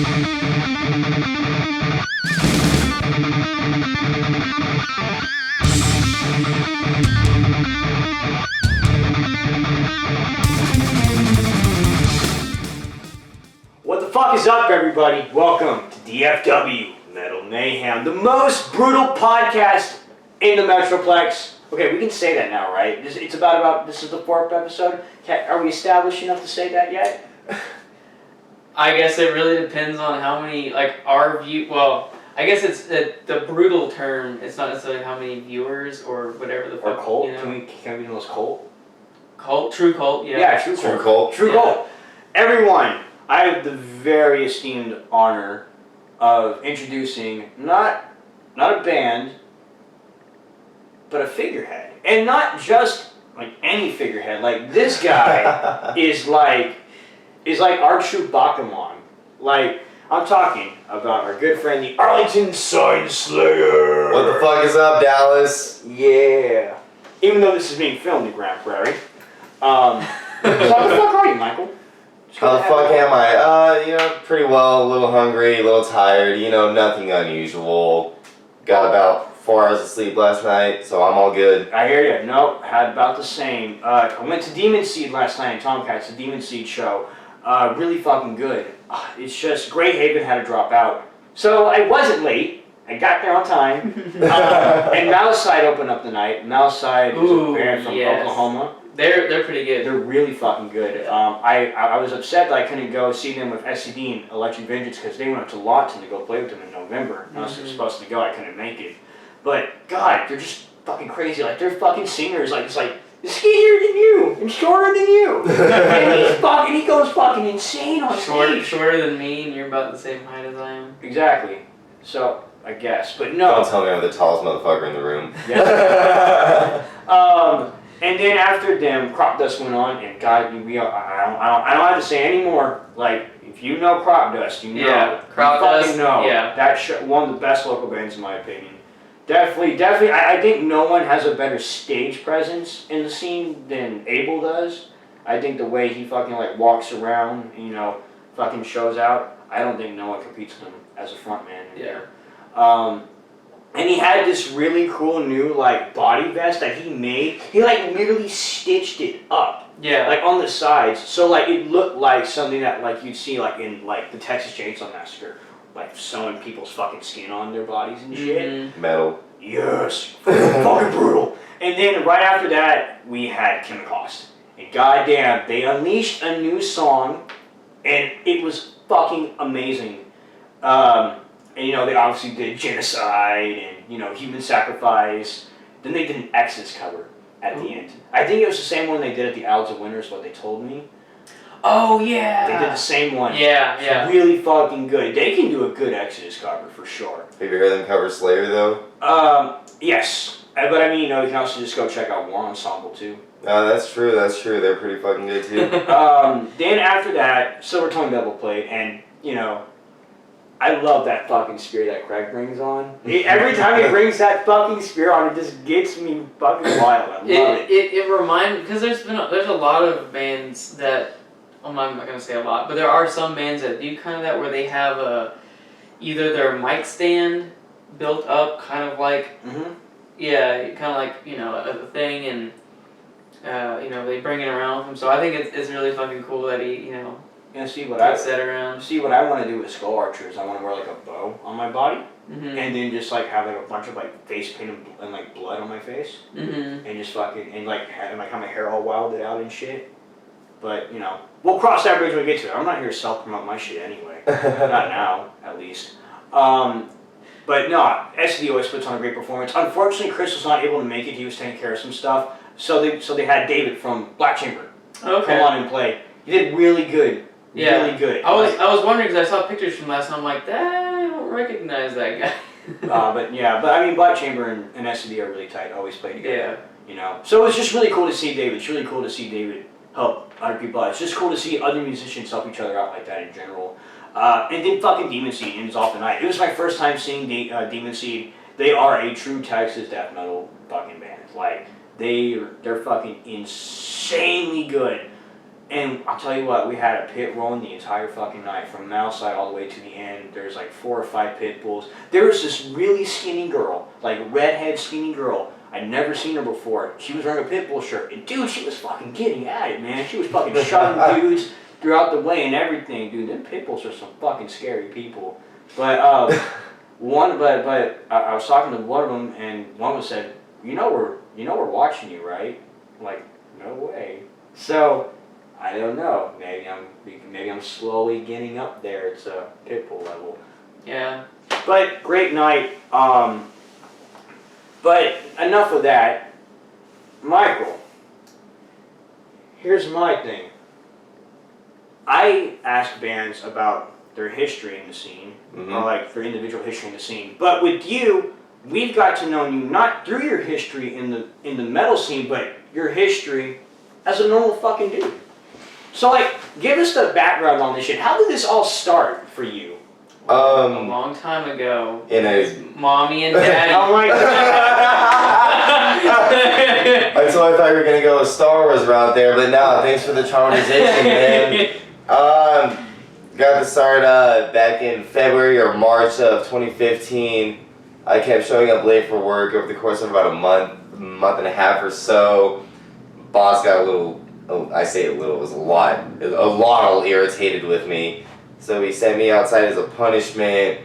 What the fuck is up, everybody? Welcome to DFW Metal Mayhem, the most brutal podcast in the Metroplex. Okay, we can say that now, right? It's about this is the 4th episode. Are we established enough to say that yet? I guess it really depends on how many, like, our view. Well, I guess it's the brutal term. It's not necessarily how many viewers or whatever the fuck. Or cult? You know? Can we do those cult? Cult, true cult, yeah. Yeah, true cult. True cult. Everyone, I have the very esteemed honor of introducing not a band, but a figurehead, and not just like any figurehead. Like this guy is like our true Bakuman. Like I'm talking about our good friend, the Arlington Sign Slayer. What the fuck is up, Dallas? Yeah. Even though this is being filmed in Grand Prairie. So how the fuck are you, Michael? How the fuck am I? Pretty well, a little hungry, a little tired, nothing unusual. Got about 4 hours of sleep last night, so I'm all good. I hear you. Nope, had about the same. I went to Demon Seed last night in Tomcats, the Demon Seed show. Really fucking good. It's just Grey Haven had to drop out. So I wasn't late. I got there on time. And Mouseside opened up the night. Mouseside is a band from Oklahoma. They're pretty good. They're really fucking good. I was upset that I couldn't go see them with SCD and Electric Vengeance because they went up to Lawton to go play with them in November. I was supposed to go. I couldn't make it. But God, they're just fucking crazy. Like they're fucking singers. Like it's like skinnier than you and shorter than you. And he goes fucking insane on stage. Shorter than me, and you're about the same height as I am. Exactly. So I guess, but no. Don't tell me I'm the tallest motherfucker in the room. Yes. And then after them, Crop Dust went on, and God, I don't have to say anymore. Like, if you know Crop Dust, you know. Yeah, Crop Dust. Know. Yeah. That's one of the best local bands in my opinion. Definitely. I think no one has a better stage presence in the scene than Abel does. I think the way he fucking like walks around, fucking shows out. I don't think no one competes with him as a frontman. Yeah. And he had this really cool new like body vest that he made. He like literally stitched it up. Yeah. Like on the sides. So like it looked like something that like you'd see like in like the Texas Chainsaw Massacre. Like sewing people's fucking skin on their bodies and shit. Metal. Yes. Fucking brutal. And then right after that we had Chemicost. And goddamn, they unleashed a new song and it was fucking amazing. And they obviously did Genocide and, Human Sacrifice. Then they did an Exodus cover at the end. I think it was the same one they did at the Owls of Winter is what they told me. Oh, yeah. They did the same one. Yeah. It's really fucking good. They can do a good Exodus cover for sure. Have you heard them cover Slayer, though? Yes. But I mean, you can also just go check out War Ensemble, too. That's true. They're pretty fucking good, too. Then after that, Silver Tongue Devil played, and, I love that fucking spear that Craig brings on. Every time he brings that fucking spear on, it just gets me fucking wild. I love it. It reminds, because there's a lot of bands that, I'm not going to say a lot, but there are some bands that do kind of that where they have either their mic stand built up kind of like, kind of like, a thing, and, they bring it around with them. So I think it's really fucking cool that he, see what around. I want to do with Skull Archers. I want to wear like a bow on my body, and then just like have like a bunch of like face paint and like blood on my face, and just fucking and like have my hair all wilded out and shit. But we'll cross that bridge when we get to it. I'm not here to self promote my shit anyway. Not now, at least. But no, SD always puts on a great performance. Unfortunately, Chris was not able to make it. He was taking care of some stuff, so they had David from Black Chamber come on and play. He did really good. Yeah. Really good. I was wondering because I saw pictures from last night. I'm like, I don't recognize that guy. But I mean, Black Chamber and SCD are really tight. Always play together. Yeah. So it's just really cool to see David. It's really cool to see David help other people out. It's just cool to see other musicians help each other out like that in general. And then fucking Demon Seed ends off the night. It was my first time seeing Demon Seed. They are a true Texas death metal fucking band. Like they're fucking insanely good. And I'll tell you what, we had a pit rolling the entire fucking night from the outside all the way to the end. There's like 4 or 5 pit bulls. There was this really skinny girl, like redhead skinny girl. I'd never seen her before. She was wearing a pit bull shirt. And dude, she was fucking getting at it, man. She was fucking shoving dudes throughout the way and everything. Dude, them pit bulls are some fucking scary people. But I was talking to one of them, and one of them said, we're watching you, right? I'm like, no way. So I don't know. Maybe I'm slowly getting up there to pit bull level. Yeah. But great night. But enough of that. Michael, here's my thing. I ask bands about their history in the scene, or like their individual history in the scene. But with you, we've got to know you not through your history in the metal scene, but your history as a normal fucking dude. So like, give us the background on this shit. How did this all start for you? A long time ago. In a mommy and daddy. Oh my god. Until I thought you were gonna go a Star Wars route there, but no, thanks for the traumatization, man. Got to start back in February or March of 2015. I kept showing up late for work over the course of about a month and a half or so. Boss got a little, I say a little, it was a lot irritated with me. So he sent me outside as a punishment.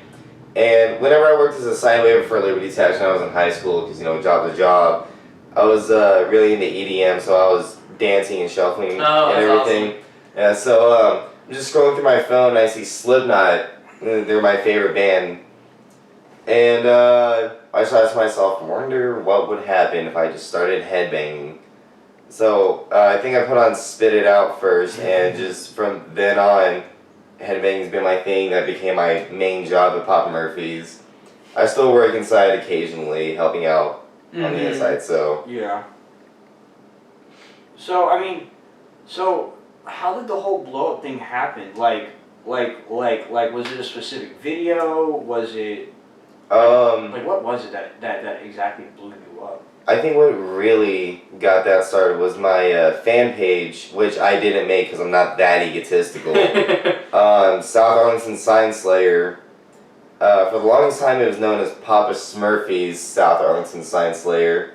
And whenever I worked as a sign waiver for Liberty Tax when I was in high school, because job to job, I was really into EDM, so I was dancing and shuffling and everything. Awesome. Yeah, so I'm just scrolling through my phone and I see Slipknot. They're my favorite band. And I just asked myself, wonder what would happen if I just started headbanging. So I think I put on Spit It Out first, and just from then on, headbanging's been my thing. That became my main job at Papa Murphy's. I still work inside occasionally, helping out on the inside, so. Yeah. So, I mean, how did the whole blow up thing happen? Like, was it a specific video? Was it, what was it that exactly blew you up? I think what really got that started was my fan page, which I didn't make because I'm not that egotistical. South Arlington Sign Slayer. For the longest time, it was known as Papa Smurfy's South Arlington Sign Slayer.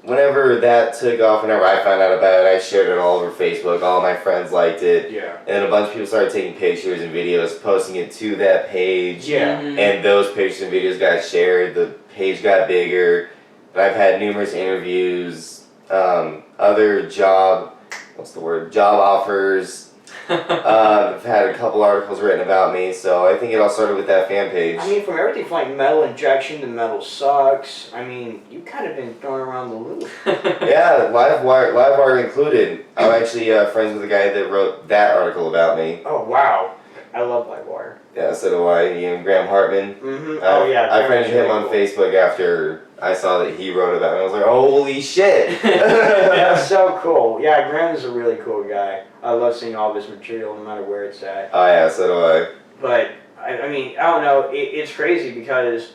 Whenever that took off, whenever I found out about it, I shared it all over Facebook. All my friends liked it. Yeah. And then a bunch of people started taking pictures and videos, posting it to that page. Yeah. And those pictures and videos got shared. The page got bigger. And I've had numerous interviews, other job offers. I've had a couple articles written about me, so I think it all started with that fan page. I mean, from everything from like Metal Injection to Metal Sucks, I mean, you've kind of been thrown around the loop. Yeah, live wire included. I'm actually friends with the guy that wrote that article about me. Oh, wow. I love Livewire. Yeah, so do I. Graham Hartman. Oh, yeah. I friended him on Facebook after I saw that he wrote about me. I was like, holy shit. That's so cool. Yeah, Graham is a really cool guy. I love seeing all of his material no matter where it's at. Oh, yeah, so do I. But, I mean, I don't know. It's crazy because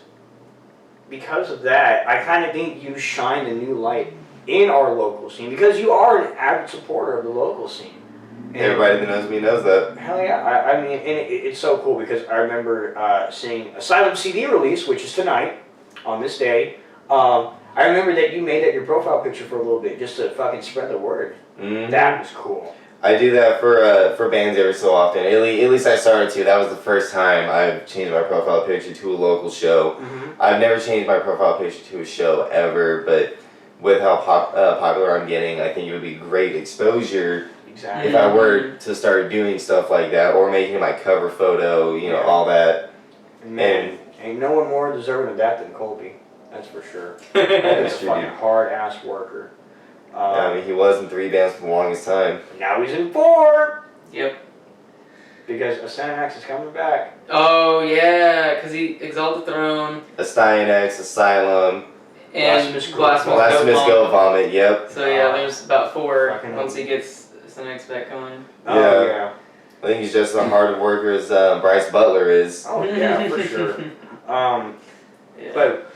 of that, I kind of think you shined a new light in our local scene because you are an avid supporter of the local scene. And everybody that knows me knows that. Hell yeah. I mean, and it's so cool because I remember seeing Asylum CD release, which is tonight, on this day. I remember that you made that your profile picture for a little bit just to fucking spread the word. Mm-hmm. That was cool. I do that for bands every so often. At least I started to. That was the first time I've changed my profile picture to a local show. Mm-hmm. I've never changed my profile picture to a show ever, but with how popular I'm getting, I think it would be great exposure. Exactly. If I were to start doing stuff like that, or making it my cover photo, all that. Man, ain't no one more deserving of that than Colby. That's for sure. He's a fucking hard-ass worker. I mean, he was in 3 bands for the longest time. Now he's in 4! Yep. Because Asanax is coming back. Oh, yeah, because he Exalted Throne. Astyanax, Asylum. And Blasphemous Go Vomit, yep. So yeah, there's about 4 fucking once he gets Astyanax back going. Oh, yeah. I think he's just as hard worker as Bryce Butler is. Oh, yeah, for sure. Yeah. But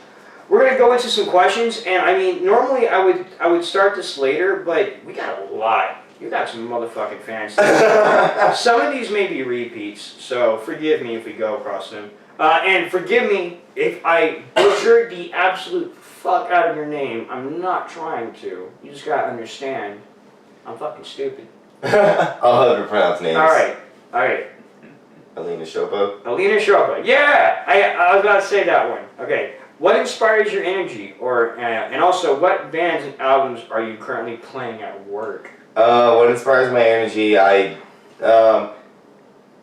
we're gonna go into some questions, and I mean, normally I would start this later, but we got a lot. You got some motherfucking fans. Some of these may be repeats, so forgive me if we go across them. And forgive me if I butchered the absolute fuck out of your name. I'm not trying to. You just gotta understand. I'm fucking stupid. I'll help you pronounce names. Alright. Alina Shopa. Alina Shopa. Yeah! I was about to say that one. Okay. What inspires your energy? And also, what bands and albums are you currently playing at work? What inspires my energy? I don't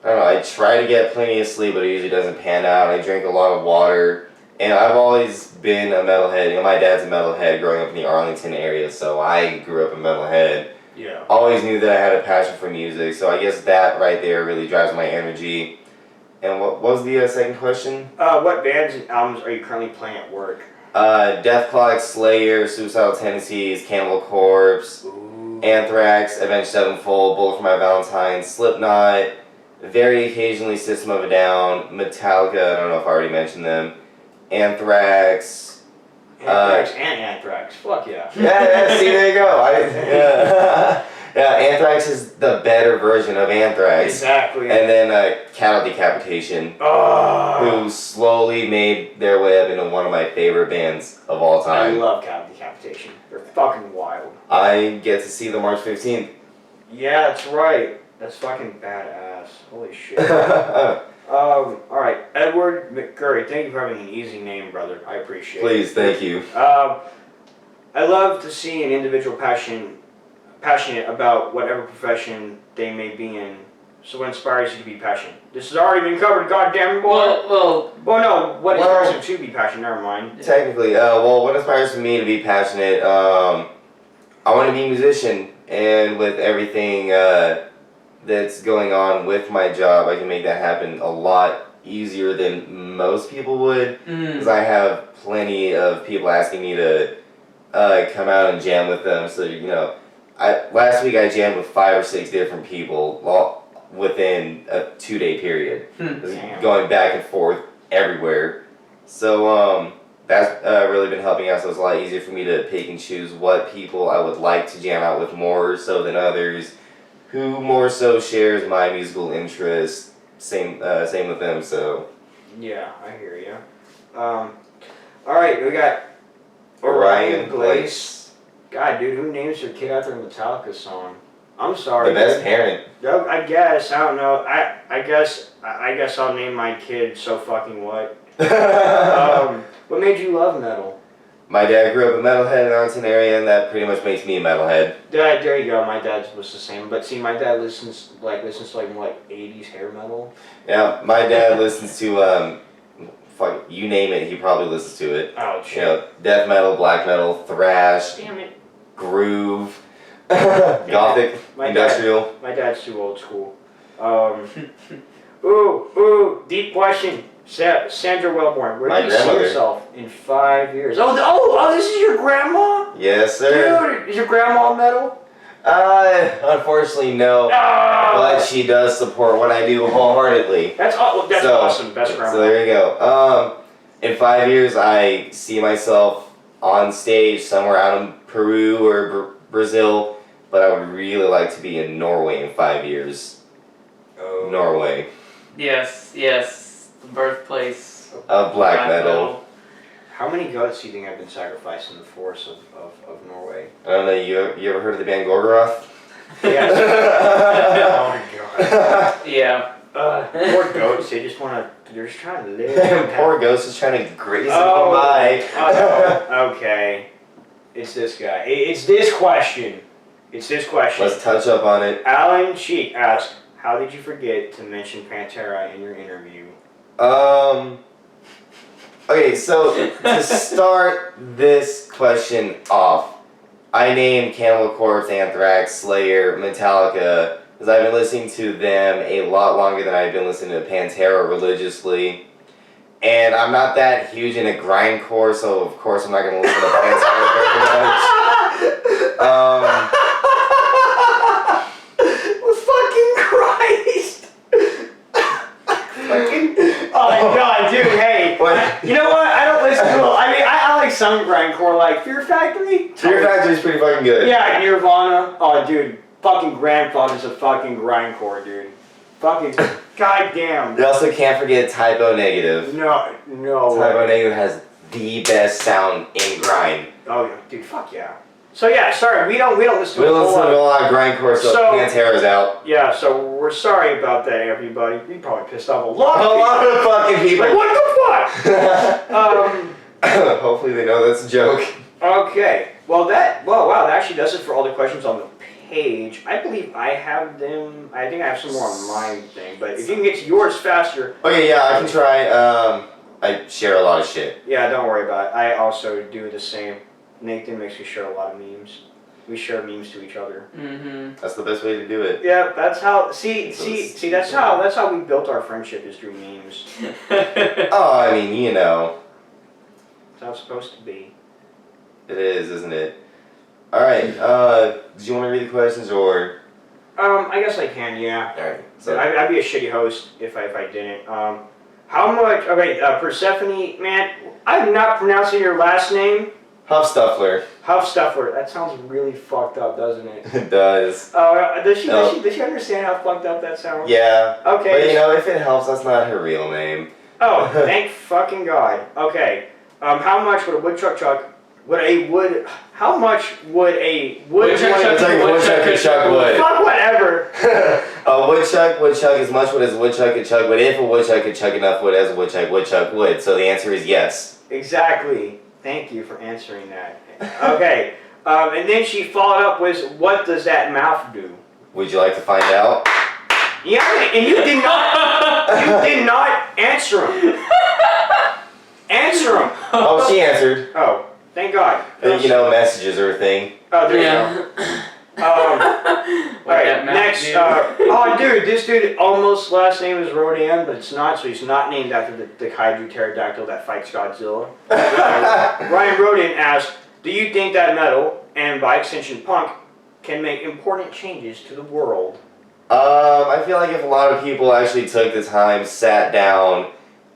know. I try to get plenty of sleep, but it usually doesn't pan out. I drink a lot of water, and I've always been a metalhead. You know, my dad's a metalhead growing up in the Arlington area, so I grew up a metalhead. Yeah. Always knew that I had a passion for music, so I guess that right there really drives my energy. And what was the second question? What bands and albums are you currently playing at work? Deathclaw, Slayer, Suicidal Tendencies, Cannibal Corpse, Anthrax, Avenged Sevenfold, Bullet for My Valentine, Slipknot, very occasionally System of a Down, Metallica, I don't know if I already mentioned them, Anthrax. Anthrax and Anthrax. Fuck yeah. Yeah, see, there you go. Yeah, Anthrax is the better version of Anthrax. Exactly. And then Cattle Decapitation, who slowly made their way up into one of my favorite bands of all time. I love Cattle Decapitation. They're fucking wild. I get to see them March 15th. Yeah, that's right. That's fucking badass. Holy shit. Alright. Edward McCurry, thank you for having an easy name, brother. I appreciate it. Please, thank you. I love to see an individual passionate about whatever profession they may be in. So what inspires you to be passionate? This has already been covered, goddamn boy. Well, no. What inspires you to be passionate? Never mind. Technically, what inspires me to be passionate? I want to be a musician, and with everything that's going on with my job, I can make that happen a lot easier than most people would, because I have plenty of people asking me to come out and jam with them. So last week I jammed with 5 or 6 different people within a 2-day period, going back and forth everywhere. So that's really been helping out. So it's a lot easier for me to pick and choose what people I would like to jam out with more so than others, who more so shares my musical interest. Same with them. So yeah, I hear you. All right, we got Orion Glace. God, dude, who names their kid after a Metallica song? I'm sorry. The best dude. parent. I guess. I don't know. I guess I'll name my kid So Fucking What. What made you love metal? My dad grew up a metalhead in the Arlington area, and that pretty much makes me a metalhead. There you go. My dad was the same. But see, my dad listens to like 80s hair metal. Yeah, my dad listens to fuck, you name it, he probably listens to it. Oh shit. Death metal, black metal, thrash, Damn it. groove, gothic, industrial. My dad's too old school. Ooh, deep question. Sandra Wellborn, where do you see yourself in 5 years? Oh, this is your grandma? Yes, sir. Dude, is your grandma metal? Unfortunately, no. But she does support what I do wholeheartedly. That's awesome. Best grandma. So there you go. In 5 years, I see myself on stage somewhere out in Peru or Brazil, but I would really like to be in Norway in 5 years. Oh. Norway. Yes. The birthplace of black metal. How many goats do you think have been sacrificed in the force of Norway? I don't know, you ever heard of the band Gorgoroth? Yes. Oh my god. Yeah. Poor goats, they're just trying to live. Poor ghost is trying to graze on by. Okay. It's this guy. It's this question. Let's touch up on it. Alan Cheek asked, how did you forget to mention Pantera in your interview? Okay, so to start this question off, I named Cannibal Corpse, Anthrax, Slayer, Metallica, because I've been listening to them a lot longer than I've been listening to Pantera religiously. And I'm not that huge into grindcore, so of course I'm not going to listen to Pantera very much. Fucking Christ! Oh my god, dude, hey. What? You know what? I don't listen to I some grindcore, like Fear Factory. Fear Factory's pretty fucking good. Yeah, Nirvana. Oh, dude. Fucking Grandfather's a fucking grindcore, dude. Fucking goddamn. You also can't forget Typo Negative. No Typo way. Negative has the best sound in grind. Oh, yeah, dude, fuck yeah. So yeah, sorry, we don't listen We to listen to a lot of grindcore, so Pantera's out. Yeah, so we're sorry about that, everybody. We probably pissed off a lot of fucking people. Like, what the fuck? Hopefully they know that's a joke. Okay. Well, wow, that actually does it for all the questions on the page. I believe I have them. I think I have some more on my thing, but if you can get to yours faster. Okay, yeah, I can try. I share a lot of shit. Yeah, don't worry about it. I also do the same. Nathan makes me share a lot of memes. We share memes to each other. Mm-hmm. That's the best way to do it. Yeah, that's how. See. That's how we built our friendship, is through memes. Oh, I mean, you know. That's how it's supposed to be. It is, isn't it? All right. Do you want to read the questions or? I guess I can. Yeah. All right. So I'd be a shitty host if I didn't. How much? Okay, Persephone, man. I'm not pronouncing your last name. Huffstuffler. Huffstuffler. That sounds really fucked up, doesn't it? It does. Does she understand how fucked up that sounds? Yeah. Okay. But you know, if it helps, that's not her real name. Oh, thank fucking God. Okay. How much would a woodchuck chuck? How much would a woodchuck chuck wood? Fuck whatever. A woodchuck would chuck as much wood as a woodchuck could chuck wood if a woodchuck could chuck enough wood as a woodchuck would. So the answer is yes. Exactly. Thank you for answering that. Okay. And then she followed up with, what does that mouth do? Would you like to find out? Yeah, and you did not answer him. Answer him. Oh, she answered. Oh, thank God. You know, messages are a thing. Oh, there you go. Alright, next. Dude, this dude almost last name is Rodan, but it's not, so he's not named after the kaiju pterodactyl that fights Godzilla. Ryan Rodan asked, do you think that metal, and by extension punk, can make important changes to the world? I feel like if a lot of people actually took the time, sat down,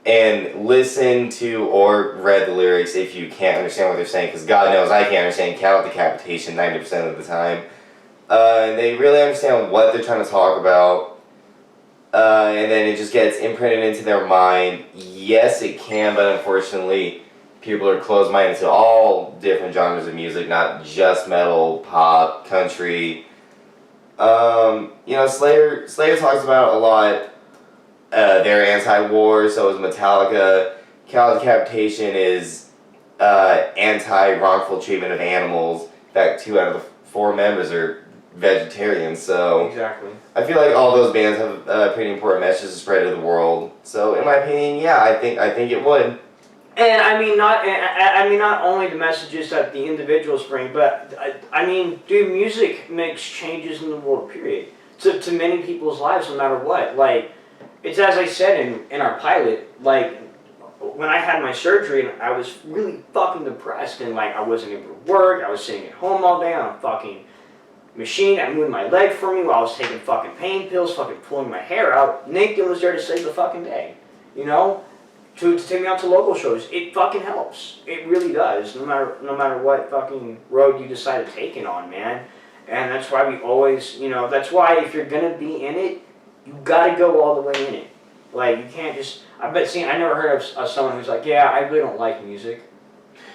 and listened to or read the lyrics, if you can't understand what they're saying, because God knows I can't understand cattle decapitation 90% of the time. And they really understand what they're trying to talk about, and then it just gets imprinted into their mind. Yes, it can, but unfortunately, people are closed-minded to all different genres of music, not just metal, pop, country. You know, Slayer talks about a lot. They're anti-war, so is Metallica. Cattle decapitation is anti-wrongful treatment of animals. In fact, 2 out of the 4 members are vegetarians, so exactly. I feel like all those bands have pretty important messages to spread to the world. So, in my opinion, yeah, I think it would. And I mean, not only the messages that the individuals bring, but I mean, dude, music makes changes in the world. Period. To many people's lives, no matter what. Like, it's as I said in our pilot. Like, when I had my surgery, I was really fucking depressed, and like I wasn't able to work. I was sitting at home all day on a fucking machine that moved my leg for me while I was taking fucking pain pills, fucking pulling my hair out. Nathan was there to save the fucking day, you know, to take me out to local shows. It fucking helps. It really does. No matter what fucking road you decide to take it on, man. And that's why we always, you know, that's why if you're gonna be in it, you gotta go all the way in it. Like, you can't just. I never heard of someone who's like, yeah, I really don't like music.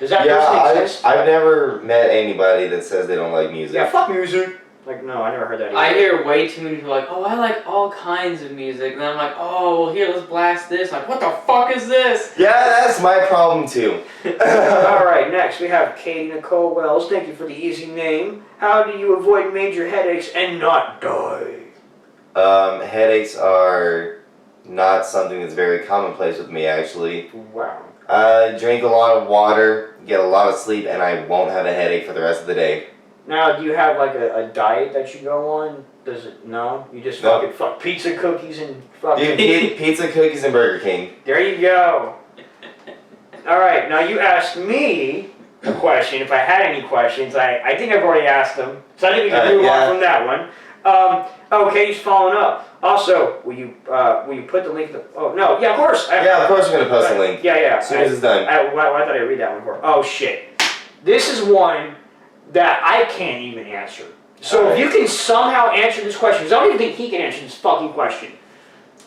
Does that person exist? I've never met anybody that says they don't like music. Yeah, fuck music. Like, no, I never heard that either. I hear way too many people like, oh, I like all kinds of music. And then I'm like, oh, well, here, let's blast this. Like, what the fuck is this? Yeah, that's my problem too. Alright, next we have Katie Nicole Wells. Thank you for the easy name. How do you avoid major headaches and not die? Headaches are not something that's very commonplace with me, actually. Wow. Drink a lot of water, get a lot of sleep, and I won't have a headache for the rest of the day. Now, do you have like a diet that you go on? Does it? No? You just fucking fuck pizza, cookies, and fucking... Dude, pizza, cookies, and Burger King. There you go. Alright, now you asked me a question. If I had any questions, I think I've already asked them. So I think we can move on from that one. Okay, he's following up. Also, will you put the link? Oh no, yeah, of course. Yeah, of course we're gonna post a link. Yeah. As soon as it's done. Why did I read that one for? Oh shit, this is one that I can't even answer. So if you can somehow answer this question, because I don't even think he can answer this fucking question.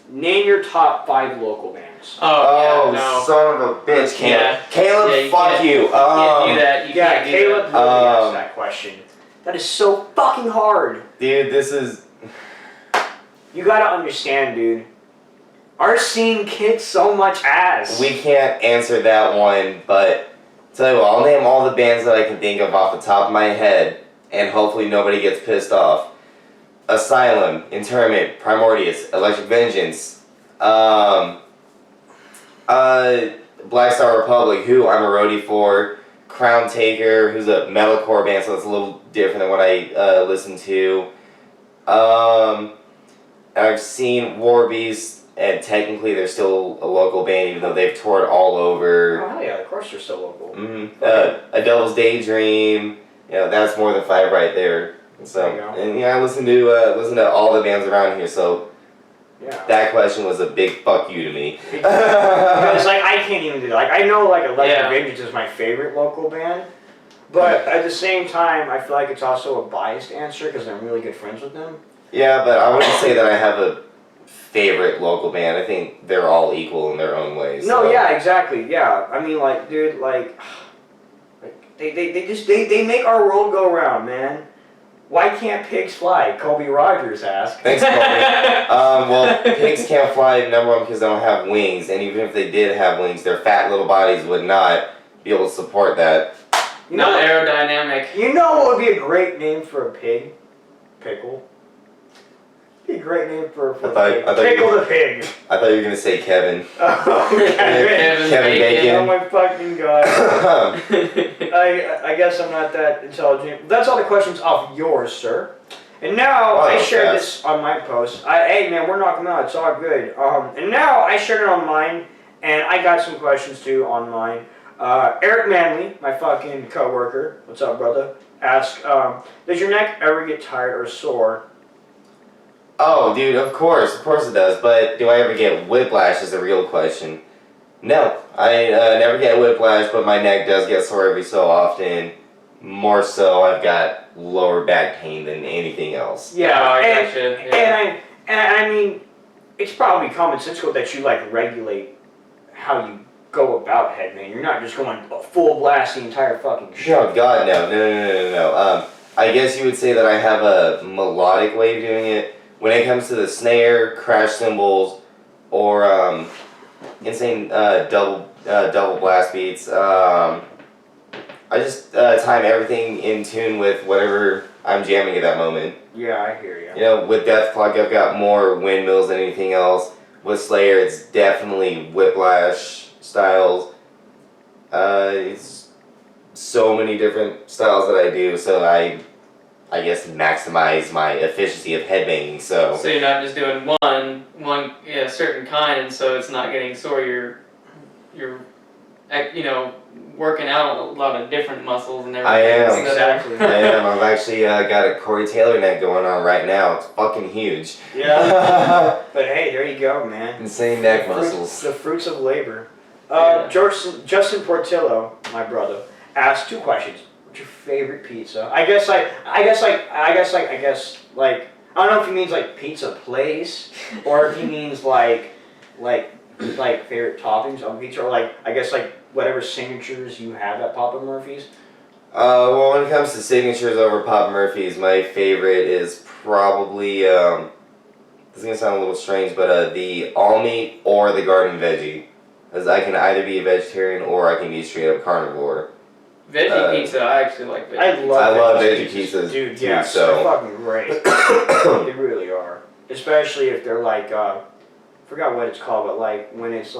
Name your top 5 local bands. Oh, yeah, no. Son of a bitch, Caleb. Yeah. Caleb, Yeah, you fuck you. You can't do that. You can't do Caleb that. really asked that question. That is so fucking hard. Dude, this is... You gotta understand, dude. Our scene kicks so much ass. We can't answer that one, but tell you what, I'll name all the bands that I can think of off the top of my head, and hopefully nobody gets pissed off. Asylum, Interment, Primordius, Electric Vengeance, Black Star Republic, who I'm a roadie for, Crown Taker, who's a metalcore band, so that's a little different than what I listen to. I've seen Warbeast, and technically they're still a local band, even though they've toured all over. Oh yeah, of course they're so local. Mm-hmm. A Devil's Daydream, that's more than 5 right there. So, and I listen to all the bands around here, so that question was a big fuck you to me. Because I can't even do that. I know Electric Vengeance is my favorite local band, but at the same time I feel like it's also a biased answer because I'm really good friends with them. Yeah, but I wouldn't say that I have a favorite local band. I think they're all equal in their own ways. No, yeah, exactly. Yeah, I mean, dude, they make our world go round, man. Why can't pigs fly? Colby Rogers asked. Thanks, Colby. Well, pigs can't fly, number one, because they don't have wings, and even if they did have wings, their fat little bodies would not be able to support that. Not aerodynamic. You know what would be a great name for a pig? Pickle. Be a great name for a pig. Pickle the pig. I thought you were going to say Kevin. Oh, Kevin Bacon. Oh my fucking god. I guess I'm not that intelligent. That's all the questions off yours, sir. And now I shared this on my post. Hey man, we're knocking them out. It's all good. And now I shared it on mine, and I got some questions too on mine. Eric Manley, my fucking coworker, what's up, brother? Asked, does your neck ever get tired or sore? Oh, dude, of course it does. But do I ever get whiplash is a real question. No, I never get whiplash, but my neck does get sore every so often. More so, I've got lower back pain than anything else. Yeah, I gotcha. Yeah. And I mean, it's probably commonsensical that you regulate how you go about headbanging. You're not just going full blast the entire fucking shit. Oh God, no. I guess you would say that I have a melodic way of doing it. When it comes to the snare, crash cymbals, or insane double blast beats, I just time everything in tune with whatever I'm jamming at that moment. Yeah, I hear you. With Deathclock, I've got more windmills than anything else. With Slayer, it's definitely whiplash styles. It's so many different styles that I do, so I guess maximize my efficiency of headbanging. So you're not just doing one certain kind, and so it's not getting sore. You're working out a lot of different muscles and everything. I am. Exactly. I am. I've actually got a Corey Taylor neck going on right now. It's fucking huge. Yeah. But hey, there you go, man. Insane neck muscles. The fruits of labor. Justin Portillo, my brother, asked 2 questions. What's your favorite pizza? I guess I don't know if he means pizza place or if he means favorite toppings on pizza, or I guess whatever signatures you have at Papa Murphy's. Well, when it comes to signatures over Papa Murphy's, my favorite is probably this is gonna sound a little strange, but the all meat or the garden veggie, because I can either be a vegetarian or I can be straight up carnivore. Veggie pizza, I actually like veggie. I love veggie pizzas, dude. too, Yeah, so they're fucking great. They really are, especially if they're forgot what it's called, but when it's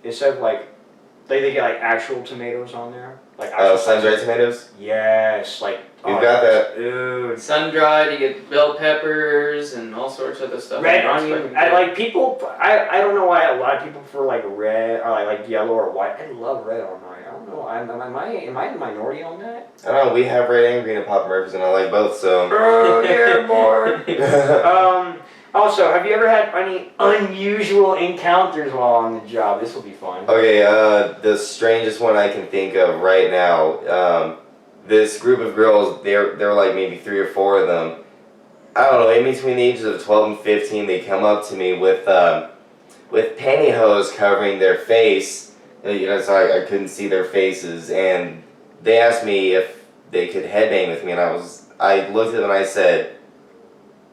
instead of they get actual tomatoes on there, sun-dried tomatoes. Yes, You've got that. Dude. Sun-dried, you get bell peppers and all sorts of other stuff. Red onion. I don't know why a lot of people prefer red or yellow or white. I love red on mine. I don't know. Am I the minority on that? I don't know. We have red and green at Papa Murphy's, and I like both. So. Oh yeah, boy. Also, have you ever had any unusual encounters while on the job? This will be fun. Okay, the strangest one I can think of right now. This group of girls, there were like maybe 3 or 4 of them. I don't know, in between the ages of 12 and 15, they come up to me with pantyhose covering their face. You know, so I couldn't see their faces, and they asked me if they could headbang with me, and I looked at them and I said,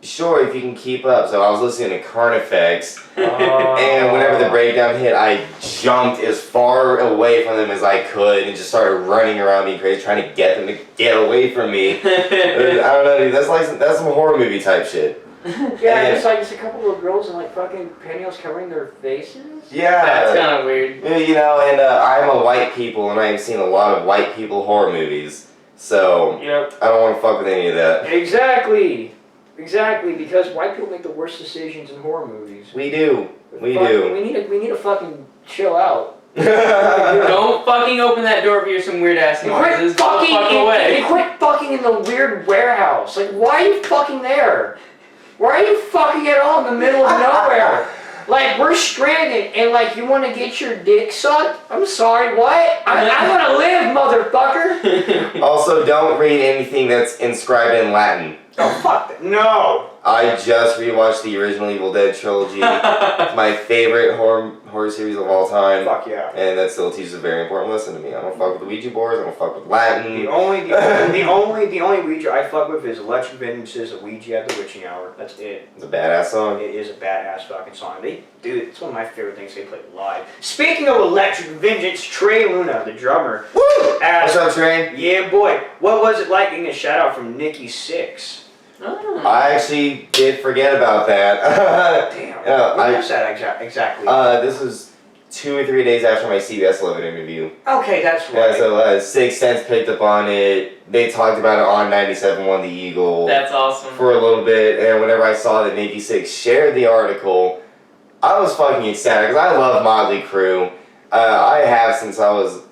sure, if you can keep up. So I was listening to Carnifex, and whenever the breakdown hit, I jumped as far away from them as I could and just started running around being crazy, trying to get them to get away from me. I don't know, dude, that's some horror movie type shit. Yeah, it's like just a couple of girls in like fucking pantyhose covering their faces. Yeah. That's kind of weird. You know, and I'm a white people, and I have seen a lot of white people horror movies, so Yep. I don't want to fuck with any of that. Exactly, because white people make the worst decisions in horror movies. We do. We need to fucking chill out. Don't fucking open that door if you hear some weird ass noises. Quit fucking in the weird warehouse. Like, why are you fucking there? Why are you fucking at all in the middle of nowhere? Like, we're stranded, and like, you want to get your dick sucked? I'm sorry, what? I want to live, motherfucker. Also, don't read anything that's inscribed in Latin. Oh, fuck that. No. I just rewatched the original Evil Dead trilogy. It's my favorite horror series of all time. Fuck yeah. And that still teaches a very important lesson to me. I don't fuck with the Ouija boards. I don't fuck with Latin. The only Ouija I fuck with is Electric Vengeance's A Ouija at the Witching Hour. That's it. It's a badass song. It is a badass fucking song. Dude, it's one of my favorite things they play live. Speaking of Electric Vengeance, Trey Luna, the drummer. Woo! What's up, Trey? Yeah, boy. What was it like getting a shout out from Nikki Sixx? Oh. I actually did forget about that. Damn. What was that exactly? This was 2 or 3 days after my CBS 11 interview. Okay, that's right. Yeah, so Sixth Sense picked up on it. They talked about it on 97.1 The Eagle. That's awesome. For a little bit, and whenever I saw that Nikki Sixx shared the article, I was fucking ecstatic, because I love Motley Crue. I have since I was,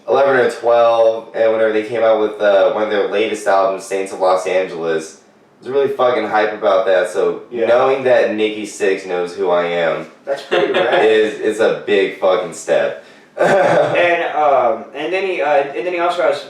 11 or 12, and whenever they came out with one of their latest albums, Saints of Los Angeles, I was really fucking hype about that. So knowing that Nikki Sixx knows who I am, that's pretty rad. is a big fucking step. and then he also asked,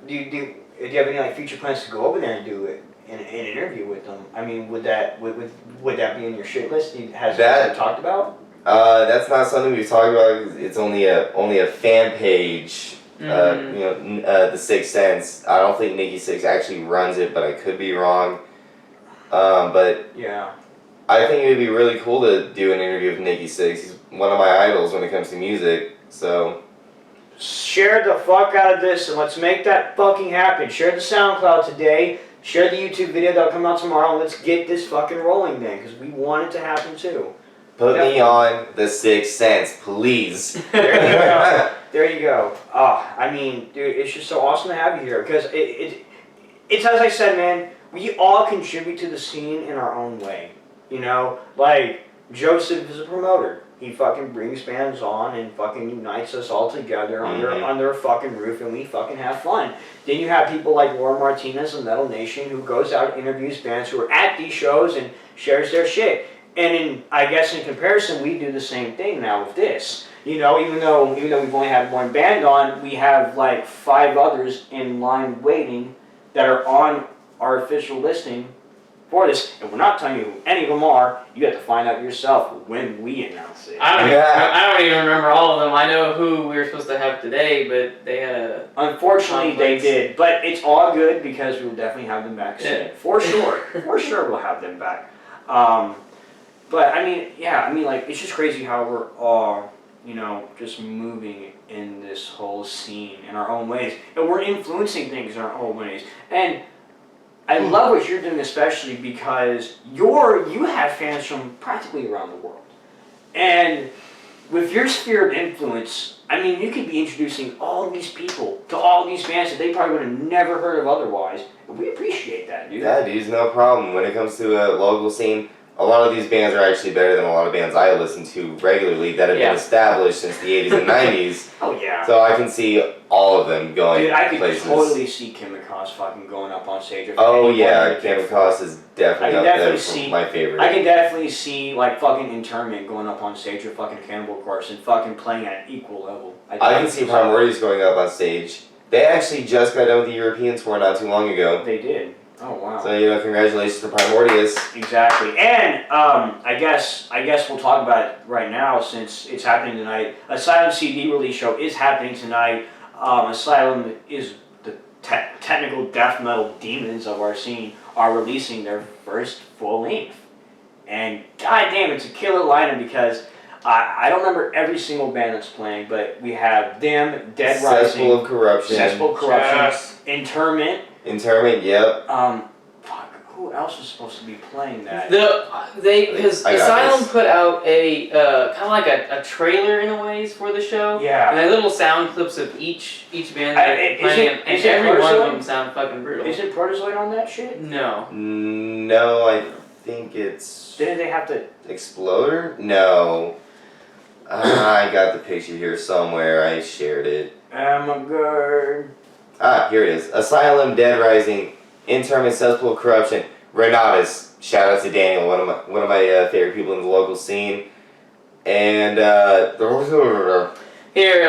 do you have any like future plans to go over there and do it an interview with them? I mean, would that be in your shit list? Has that talked about? That's not something we've talked about. It's only a fan page. The Sixth Sense. I don't think Nikki Sixx actually runs it, but I could be wrong. But yeah, I think it would be really cool to do an interview with Nikki Sixx. He's one of my idols when it comes to music. So share the fuck out of this and let's make that fucking happen. Share the SoundCloud today. Share the YouTube video that'll come out tomorrow. Let's get this fucking rolling then, because we want it to happen too. Put me on the Sixth Sense, please. There you go. There you go. I mean, dude, it's just so awesome to have you here, because it's as I said, man, we all contribute to the scene in our own way. You know, like Joseph is a promoter. He fucking brings bands on and fucking unites us all together under a fucking roof, and we fucking have fun. Then you have people like Laura Martinez of Metal Nation, who goes out and interviews bands who are at these shows and shares their shit. And I guess in comparison, we do the same thing now with this. You know, even though we've only had one band on, we have like 5 others in line waiting that are on our official listing for this. And we're not telling you any of them are. You have to find out yourself when we announce it. I don't even remember all of them. I know who we were supposed to have today, but they had a... Unfortunately, they did. But it's all good, because we will definitely have them back soon. Yeah. For sure. For sure we'll have them back. But I mean, like, it's just crazy how we're all, just moving in this whole scene in our own ways. And we're influencing things in our own ways. And I love what you're doing, especially because you have fans from practically around the world. And with your sphere of influence, I mean, you could be introducing all these people to all these bands that they probably would have never heard of otherwise. And we appreciate that, dude. Yeah, dude, no problem. When it comes to a local scene, a lot of these bands are actually better than a lot of bands I listen to regularly that have been established since the 80s and 90s. Oh yeah. So I can see all of them going Dude, I could places. totally see Chemicals fucking going up on stage. Oh yeah, Chemicals is definitely up there for my favorite. I can definitely see like fucking Interment going up on stage with fucking Cannibal Corpse and fucking playing at an equal level. I can see Primordius going up on stage. They actually just got done with the European tour not too long ago. They did. Oh wow. So congratulations to Primordius. Exactly, and I guess we'll talk about it right now since it's happening tonight. Asylum CD release show is happening tonight. Asylum is the technical death metal demons of our scene are releasing their first full length, and goddamn, it's a killer lineup because I don't remember every single band that's playing, but we have them, Dead Rising, Cesspool of Corruption, yes. Interment, yep. Fuck, who else was supposed to be playing that? Because Asylum put out a kind of like a trailer in a ways for the show. Yeah. And they little sound clips of each band that they're playing, and every one of them sound fucking brutal. Isn't Protozoid on that shit? No. No, I think it's. Didn't they have to? Exploder? No. I got the picture here somewhere. I shared it. Amagard. Here it is. Asylum, Dead Rising, Interment, Cesspool of Corruption, Renatus. Shout out to Daniel, one of my favorite people in the local scene. And Here,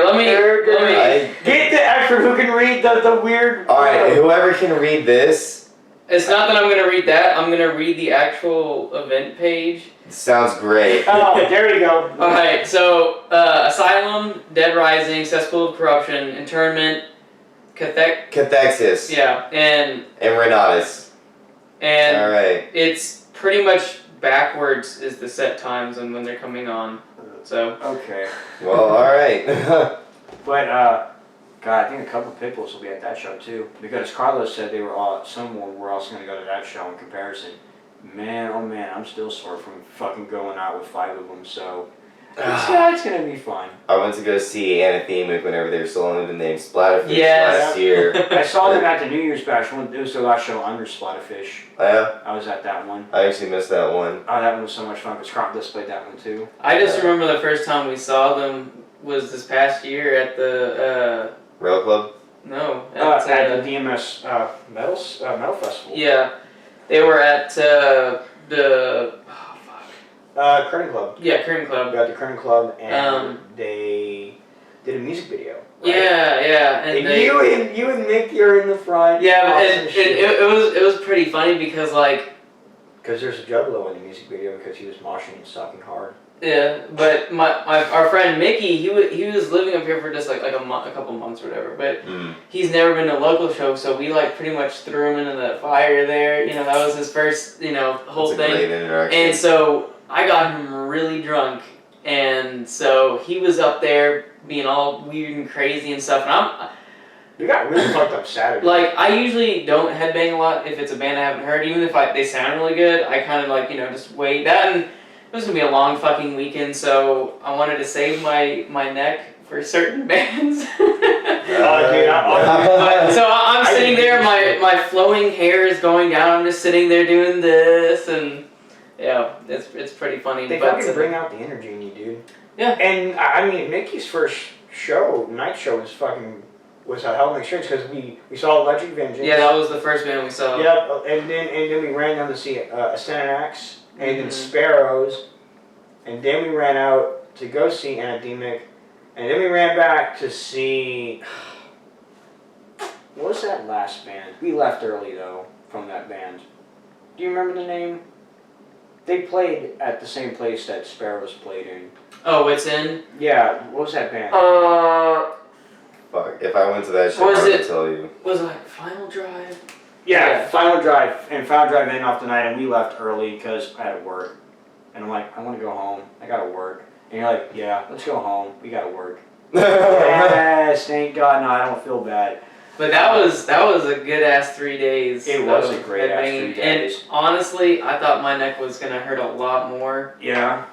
let me get the expert who can read the weird. All right, whoever can read this. It's not that I'm gonna read that. I'm gonna read the actual event page. Sounds great. Oh, there you go. All right, so Asylum, Dead Rising, Cesspool of Corruption, Internment, Cathexis. Yeah, and Renatus. And all right. It's pretty much backwards is the set times and when they're coming on. So okay. Well, all right. But God, I think a couple of Pitbulls will be at that show too because Carlos said someone were also going to go to that show in comparison. Man, oh man, I'm still sore from fucking going out with 5 of them. So. It's gonna be fun. I went to go see Anathemic whenever they were still under the name Splatterfish last Yeah. year. I saw them at the New Year's bash. It was the last show under Splatterfish. Oh, yeah? I was at that one. I actually missed that one. Oh, that one was so much fun because Cropless played that one too. I just remember the first time we saw them was this past year at the Rail Club? No. At the DMS Metal Festival. Yeah. They were at the Curtain Club. Yeah, Curtain Club. We got the Curtain Club, and they did a music video. Right? Yeah, and you and Nick, you're in the front. Yeah, and it was pretty funny because because there's a Juggalo in the music video because he was moshing and sucking hard. Yeah, but our friend Mickey, he was living up here for just like a couple months or whatever, but he's never been to a local show, so we pretty much threw him into the fire there. That was his first whole thing. Great introduction. And so I got him really drunk, and so he was up there being all weird and crazy and stuff, and we got really fucked up Saturday. I usually don't headbang a lot if it's a band I haven't heard, even if they sound really good. I kind of just wait that, and it was gonna be a long fucking weekend, so I wanted to save my neck for certain bands. So I'm sitting there, my flowing hair is going down. I'm just sitting there doing this, and yeah, it's pretty funny. They fucking bring out the energy in you, dude. Yeah. And I mean, Mickey's first night show was a hell of an experience because we saw Electric Vengeance. Yeah, that was the first band we saw. Yep, and then we ran down to see Astenanax, and then Sparrows, and then we ran out to go see Anademic, and then we ran back to see. What was that last band? We left early though from that band. Do you remember the name? They played at the same place that Sparrows played in. Oh, It's In? Yeah, what was that band? Fuck, if I went to that show, I would tell you. Was it Final Drive? Yeah, Final Drive, and Final Drive ended off the night, and we left early because I had to work. And I'm like, I want to go home. I gotta work. And you're like, yeah, let's go home. We gotta work. Yes, thank God. No, I don't feel bad. But that was a good ass 3 days. It was a great ass 3 days. And honestly, I thought my neck was gonna hurt a lot more. Yeah.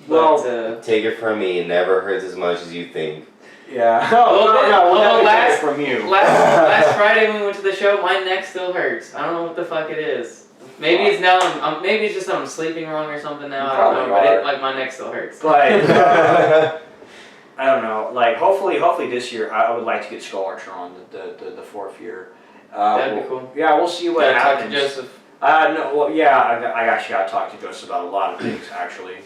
Well, take it from me, it never hurts as much as you think. Yeah. No, last from you. Last Friday when we went to the show, my neck still hurts. I don't know what the fuck it is. Maybe it's now. Maybe it's just that I'm sleeping wrong or something now. I don't know. But my neck still hurts. But I don't know. Like hopefully this year I would like to get Skull Archer on the 4th year. That'd be cool. Yeah, we'll see what happens. Talk to Joseph. No, well, yeah, I actually got to talk to Joseph about a lot of things actually.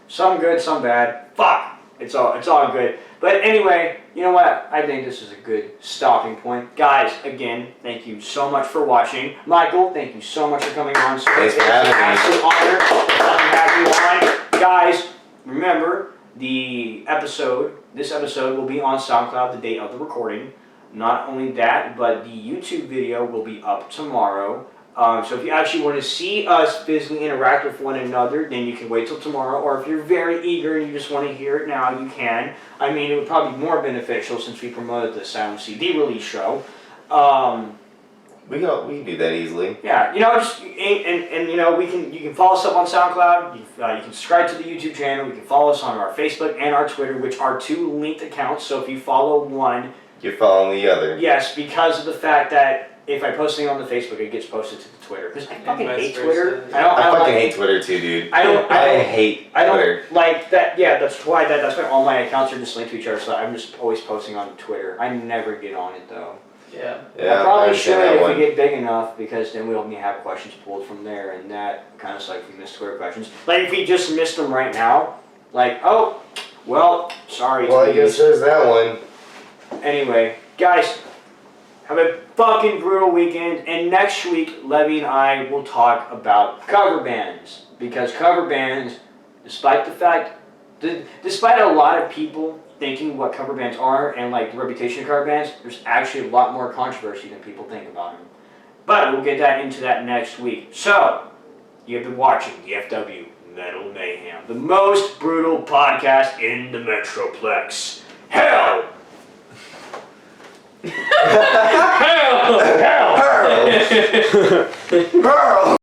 Some good, some bad. Fuck. It's all good. But anyway, you know what? I think this is a good stopping point. Guys, again, thank you so much for watching. Michael, thank you so much for coming on. Thanks for having me. It's an absolute honor to have you on. Guys, remember, this episode will be on SoundCloud the day of the recording. Not only that, but the YouTube video will be up tomorrow. So if you actually want to see us physically interact with one another, then you can wait till tomorrow. Or if you're very eager and you just want to hear it now, you can. I mean, it would probably be more beneficial since we promoted the Sound CD release show. We can do that easily. Yeah, just and you can follow us up on SoundCloud. You can subscribe to the YouTube channel. You can follow us on our Facebook and our Twitter, which are 2 linked accounts. So if you follow one, you're following the other. Yes, because of the fact that if I post something on the Facebook, it gets posted to the Twitter. Because I fucking hate Twitter. I fucking hate Twitter too, dude. I hate Twitter. I don't like that. Yeah, that's why all my accounts are just linked to each other. So I'm just always posting on Twitter. I never get on it though. Yeah. I probably should if we get big enough, because then we'll have questions pulled from there, and that kind of sucks if we miss Twitter questions. Like if we just missed them right now, like sorry. Well, I guess there's that one. Anyway, guys. Have a fucking brutal weekend, and next week, Levy and I will talk about cover bands. Because cover bands, despite a lot of people thinking what cover bands are and like the reputation of cover bands, there's actually a lot more controversy than people think about them. But we'll get into that next week. So, you have been watching DFW Metal Mayhem, the most brutal podcast in the Metroplex. Hell! Hell! Hell! Hell!